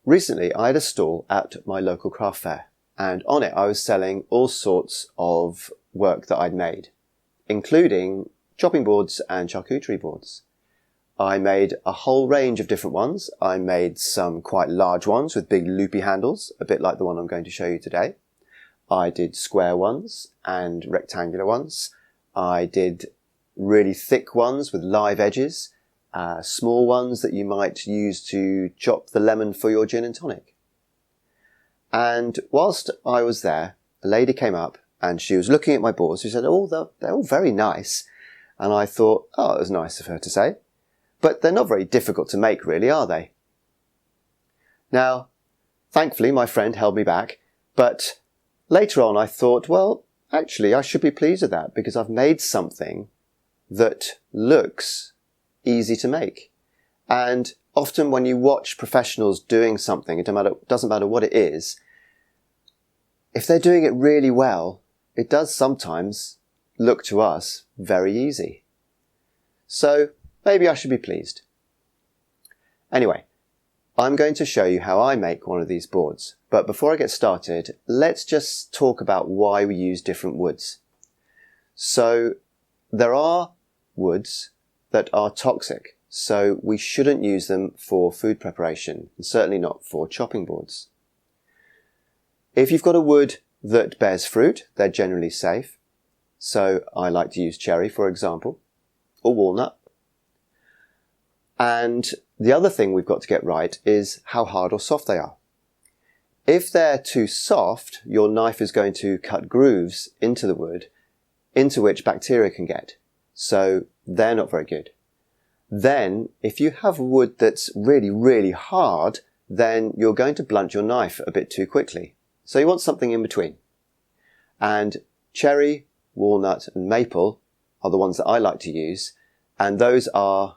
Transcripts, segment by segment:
Recently, I had a stall at my local craft fair, and on it I was selling all sorts of work that I'd made, including chopping boards and charcuterie boards. I made a whole range of different ones. I made some quite large ones with big loopy handles, a bit like the one I'm going to show you today. I did square ones and rectangular ones. I did really thick ones with live edges, small ones that you might use to chop the lemon for your gin and tonic. And whilst I was there, a lady came up and she was looking at my boards. She said, "Oh, they're all very nice." And I thought, oh, it was nice of her to say. But they're not very difficult to make, really, are they? Now, thankfully, my friend held me back, but later on I thought, well, actually, I should be pleased with that because I've made something that looks easy to make. And often when you watch professionals doing something, it doesn't matter what it is, if they're doing it really well, it does sometimes look to us very easy. So maybe I should be pleased. Anyway, I'm going to show you how I make one of these boards. But before I get started, let's just talk about why we use different woods. So there are woods that are toxic, so we shouldn't use them for food preparation, and certainly not for chopping boards. If you've got a wood that bears fruit, they're generally safe. So I like to use cherry, for example, or walnut. And the other thing we've got to get right is how hard or soft they are. If they're too soft, your knife is going to cut grooves into the wood into which bacteria can get. So they're not very good. Then, if you have wood that's really, really hard, then you're going to blunt your knife a bit too quickly. So you want something in between. And cherry, walnut and maple are the ones that I like to use, and those are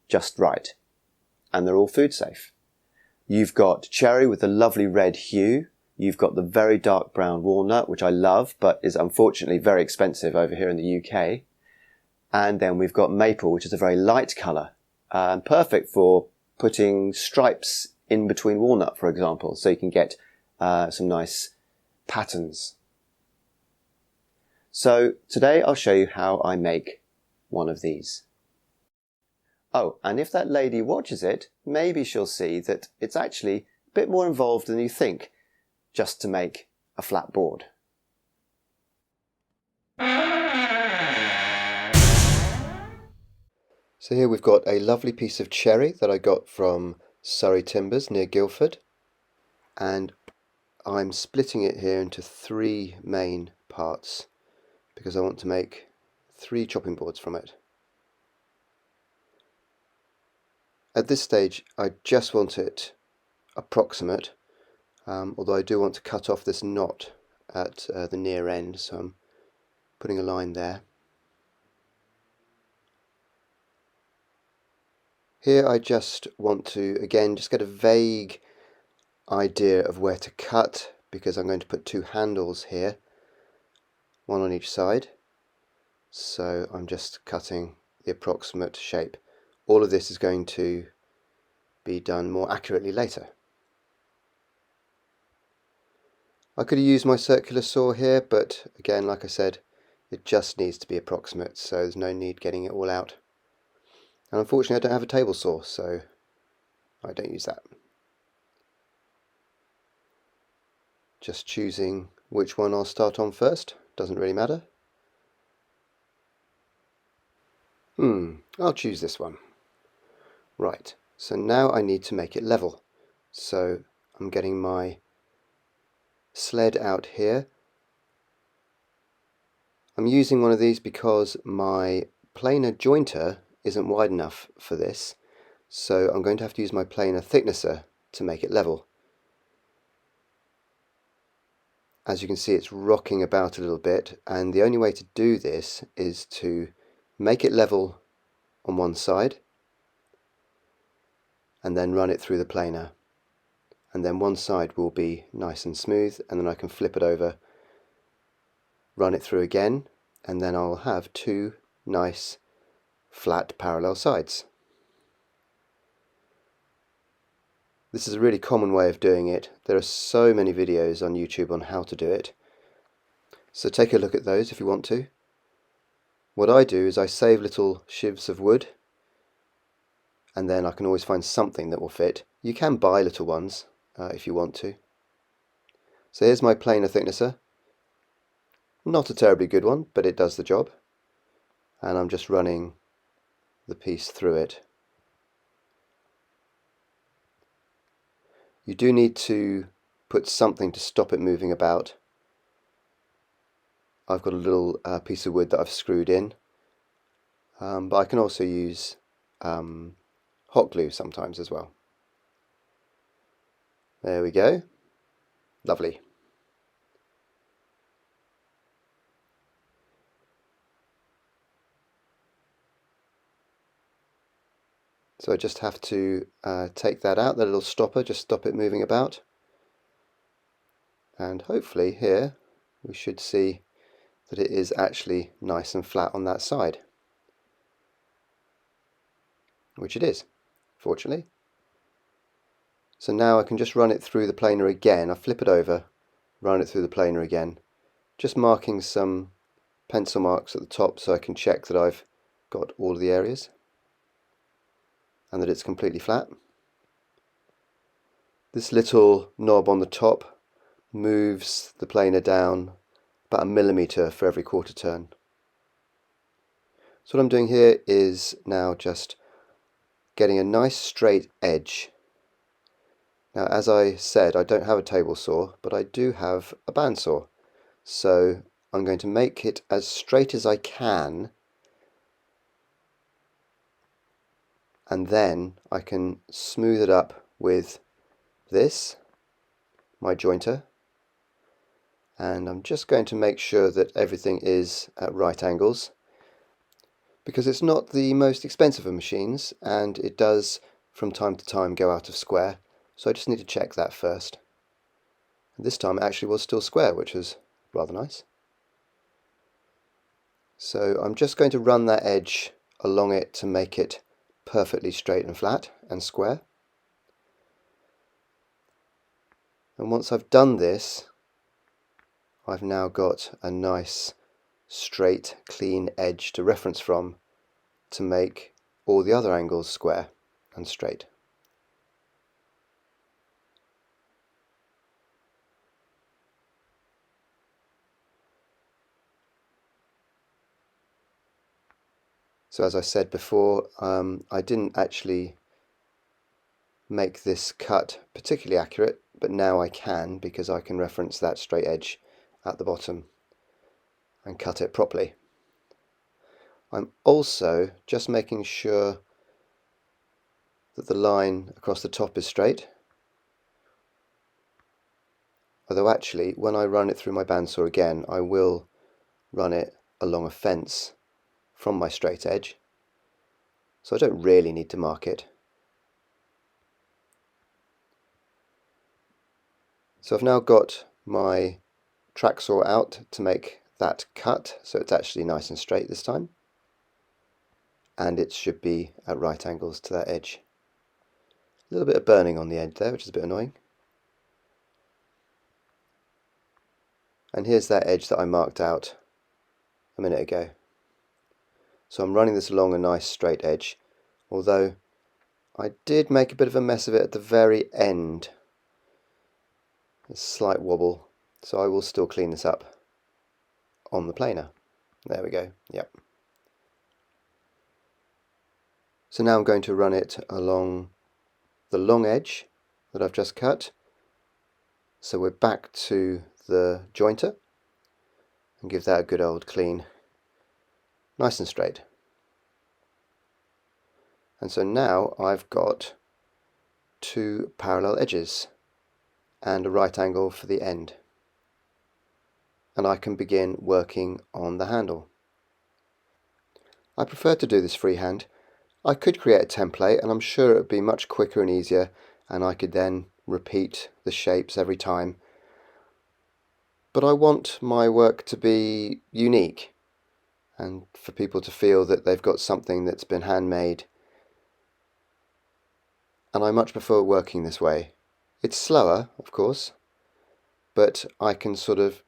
just right. And they're all food safe. You've got cherry with a lovely red hue. You've got the very dark brown walnut, which I love, but is unfortunately very expensive over here in the UK. And then we've got maple, which is a very light colour, perfect for putting stripes in between walnut, for example, so you can get some nice patterns. So today I'll show you how I make one of these. Oh, and if that lady watches it, maybe she'll see that it's actually a bit more involved than you think, just to make a flat board. So here we've got a lovely piece of cherry that I got from Surrey Timbers near Guildford, and I'm splitting it here into 3 main parts because I want to make 3 chopping boards from it. At this stage I just want it approximate, although I do want to cut off this knot at the near end, so I'm putting a line there. Here I just want to, again, just get a vague idea of where to cut, because I'm going to put 2 handles here, one on each side. So I'm just cutting the approximate shape. All of this is going to be done more accurately later. I could have used my circular saw here, but again, like I said, it just needs to be approximate, so there's no need getting it all out. And unfortunately I don't have a table saw, so I don't use that. Just choosing which one I'll start on first, doesn't really matter. I'll choose this one. Right, so now I need to make it level. So I'm getting my sled out here. I'm using one of these because my planer jointer isn't wide enough for this, so I'm going to have to use my planer thicknesser to make it level. As you can see, it's rocking about a little bit, and the only way to do this is to make it level on one side and then run it through the planer, and then one side will be nice and smooth, and then I can flip it over, run it through again, and then I'll have 2 nice flat parallel sides. This is a really common way of doing it. There are so many videos on YouTube on how to do it. So take a look at those if you want to. What I do is I save little shivs of wood, and then I can always find something that will fit. You can buy little ones if you want to. So here's my planer thicknesser. Not a terribly good one, but it does the job. And I'm just running the piece through it. You do need to put something to stop it moving about. I've got a little piece of wood that I've screwed in, but I can also use hot glue sometimes as well. There we go. Lovely. So I just have to take that out, that little stopper, just stop it moving about. And hopefully here we should see that it is actually nice and flat on that side. Which it is, fortunately. So now I can just run it through the planer again. I flip it over, run it through the planer again, just marking some pencil marks at the top so I can check that I've got all of the areas and that it's completely flat. This little knob on the top moves the planer down about 1 millimeter for every quarter turn. So what I'm doing here is now just getting a nice straight edge. Now, as I said, I don't have a table saw, but I do have a bandsaw. So I'm going to make it as straight as I can, and then I can smooth it up with this, my jointer, and I'm just going to make sure that everything is at right angles, because it's not the most expensive of machines and it does from time to time go out of square, so I just need to check that first. And this time it actually was still square, which was rather nice. So I'm just going to run that edge along it to make it perfectly straight and flat and square. And once I've done this, I've now got a nice straight clean edge to reference from to make all the other angles square and straight. So as I said before, I didn't actually make this cut particularly accurate, but now I can, because I can reference that straight edge at the bottom and cut it properly. I'm also just making sure that the line across the top is straight, although actually when I run it through my bandsaw again I will run it along a fence from my straight edge, so I don't really need to mark it. So I've now got my track saw out to make that cut so it's actually nice and straight this time, and it should be at right angles to that edge. A little bit of burning on the edge there, which is a bit annoying. And here's that edge that I marked out a minute ago. So I'm running this along a nice straight edge, although I did make a bit of a mess of it at the very end. A slight wobble, so I will still clean this up on the planer. There we go, yep. So now I'm going to run it along the long edge that I've just cut. So we're back to the jointer and give that a good old clean, nice and straight. And so now I've got two parallel edges and a right angle for the end, and I can begin working on the handle. I prefer to do this freehand. I could create a template and I'm sure it would be much quicker and easier, and I could then repeat the shapes every time, but I want my work to be unique and for people to feel that they've got something that's been handmade and I much prefer working this way. It's slower, of course, but I can sort of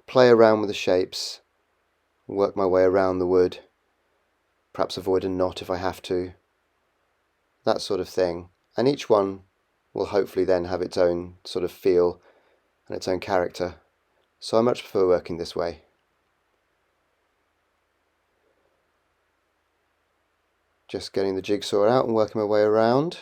play around with the shapes, work my way around the wood, perhaps avoid a knot if I have to, that sort of thing. And each one will hopefully then have its own sort of feel and its own character. So I much prefer working this way. Just getting the jigsaw out and working my way around.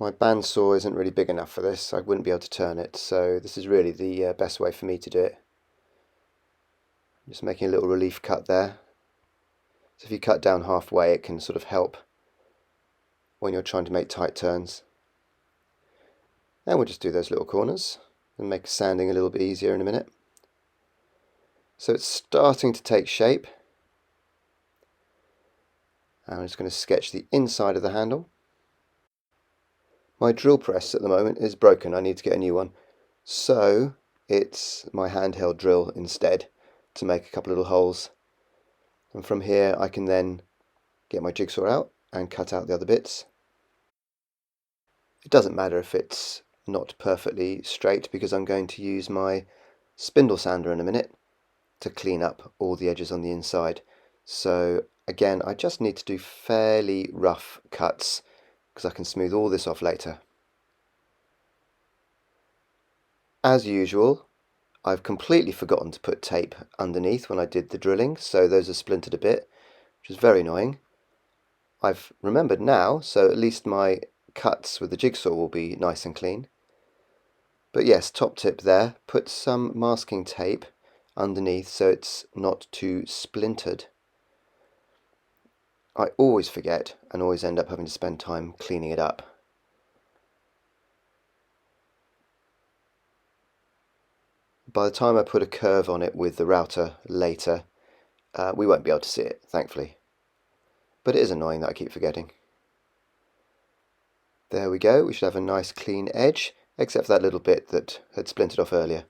My bandsaw isn't really big enough for this, I wouldn't be able to turn it, so this is really the best way for me to do it. Just making a little relief cut there. So if you cut down halfway, it can sort of help when you're trying to make tight turns. And we'll just do those little corners and make sanding a little bit easier in a minute. So it's starting to take shape. I'm just going to sketch the inside of the handle. My drill press at the moment is broken, I need to get a new one. So it's my handheld drill instead to make a couple of little holes. And from here I can then get my jigsaw out and cut out the other bits. It doesn't matter if it's not perfectly straight because I'm going to use my spindle sander in a minute to clean up all the edges on the inside. So again, I just need to do fairly rough cuts because I can smooth all this off later. As usual, I've completely forgotten to put tape underneath when I did the drilling, so those are splintered a bit, which is very annoying. I've remembered now, so at least my cuts with the jigsaw will be nice and clean. But yes, top tip there, put some masking tape underneath so it's not too splintered. I always forget and always end up having to spend time cleaning it up. By the time I put a curve on it with the router later, we won't be able to see it, thankfully. But it is annoying that I keep forgetting. There we go, we should have a nice clean edge, except for that little bit that had splintered off earlier.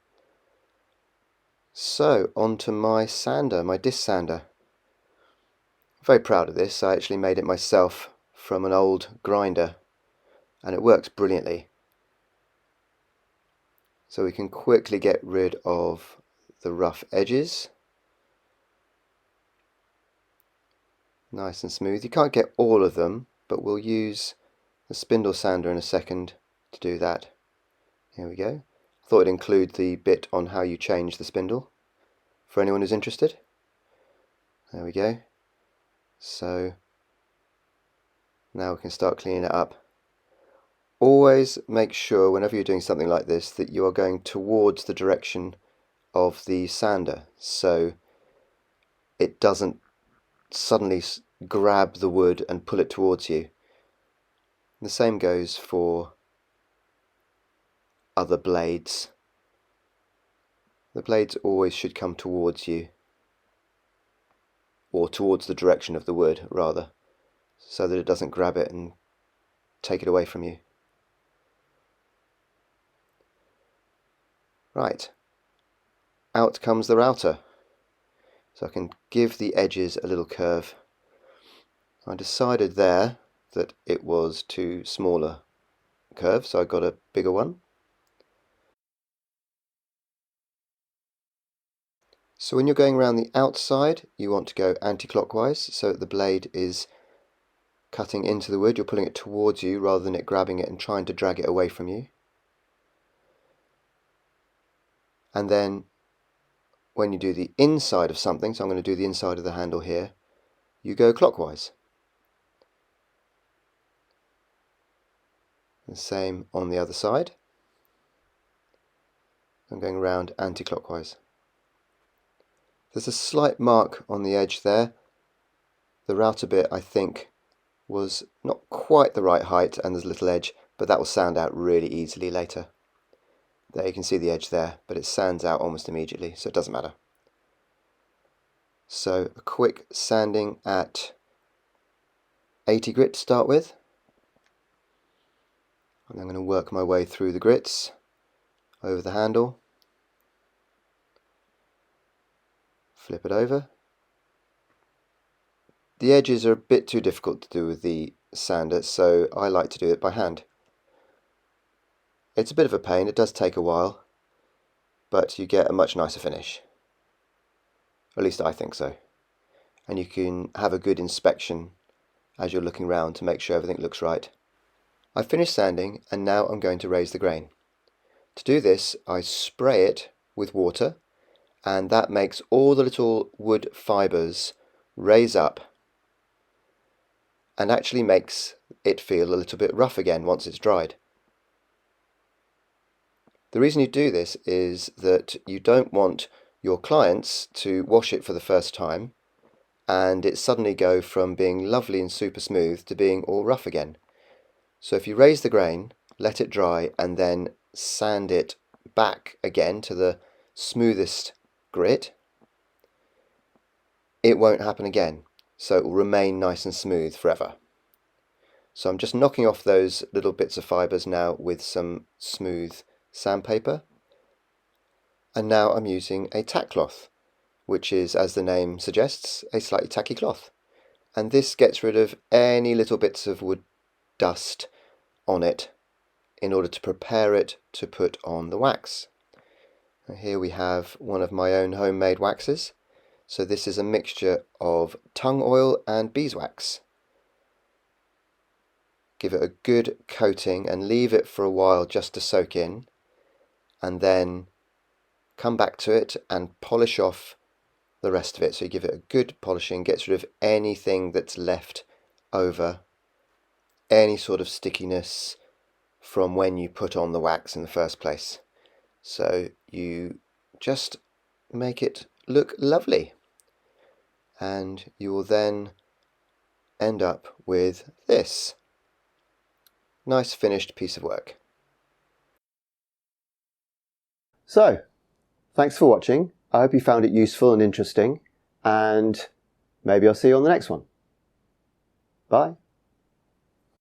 So, onto my sander, my disc sander. I'm very proud of this, I actually made it myself from an old grinder, and it works brilliantly. So we can quickly get rid of the rough edges. Nice and smooth. You can't get all of them, but we'll use the spindle sander in a second to do that. Here we go. I thought I'd include the bit on how you change the spindle for anyone who's interested. There we go. So now we can start cleaning it up. Always make sure whenever you're doing something like this that you are going towards the direction of the sander, so it doesn't suddenly grab the wood and pull it towards you. The same goes for other blades. The blades always should come towards you, or towards the direction of the wood rather, so that it doesn't grab it and take it away from you. Right, out comes the router, so I can give the edges a little curve. I decided there that it was too small a curve, so I got a bigger one. So when you're going around the outside, you want to go anti-clockwise, so that the blade is cutting into the wood, you're pulling it towards you rather than it grabbing it and trying to drag it away from you. And then when you do the inside of something, so I'm going to do the inside of the handle here, you go clockwise. The same on the other side. I'm going around anti-clockwise. There's a slight mark on the edge there. The router bit, I think, was not quite the right height and there's a little edge, but that will sand out really easily later. There you can see the edge there, but it sands out almost immediately, so it doesn't matter. So a quick sanding at 80 grit to start with. And I'm going to work my way through the grits, over the handle, flip it over, The edges are a bit too difficult to do with the sander, so I like to do it by hand. It's a bit of a pain, it does take a while, but you get a much nicer finish. At least I think so. And you can have a good inspection as you're looking around to make sure everything looks right. I've finished sanding and now I'm going to raise the grain. To do this, I spray it with water, and that makes all the little wood fibres raise up and actually makes it feel a little bit rough again once it's dried. The reason you do this is that you don't want your clients to wash it for the first time and it suddenly go from being lovely and super smooth to being all rough again. So if you raise the grain, let it dry, and then sand it back again to the smoothest grit, it won't happen again. So it will remain nice and smooth forever. So I'm just knocking off those little bits of fibres now with some smooth sandpaper. And now I'm using a tack cloth, which is, as the name suggests, a slightly tacky cloth. And this gets rid of any little bits of wood dust on it in order to prepare it to put on the wax. And here we have one of my own homemade waxes. So this is a mixture of tung oil and beeswax. Give it a good coating and leave it for a while just to soak in, and then come back to it and polish off the rest of it. So you give it a good polishing, gets rid of anything that's left over, any sort of stickiness from when you put on the wax in the first place. So you just make it look lovely, and you will then end up with this nice finished piece of work. So, thanks for watching. I hope you found it useful and interesting, and maybe I'll see you on the next one. Bye.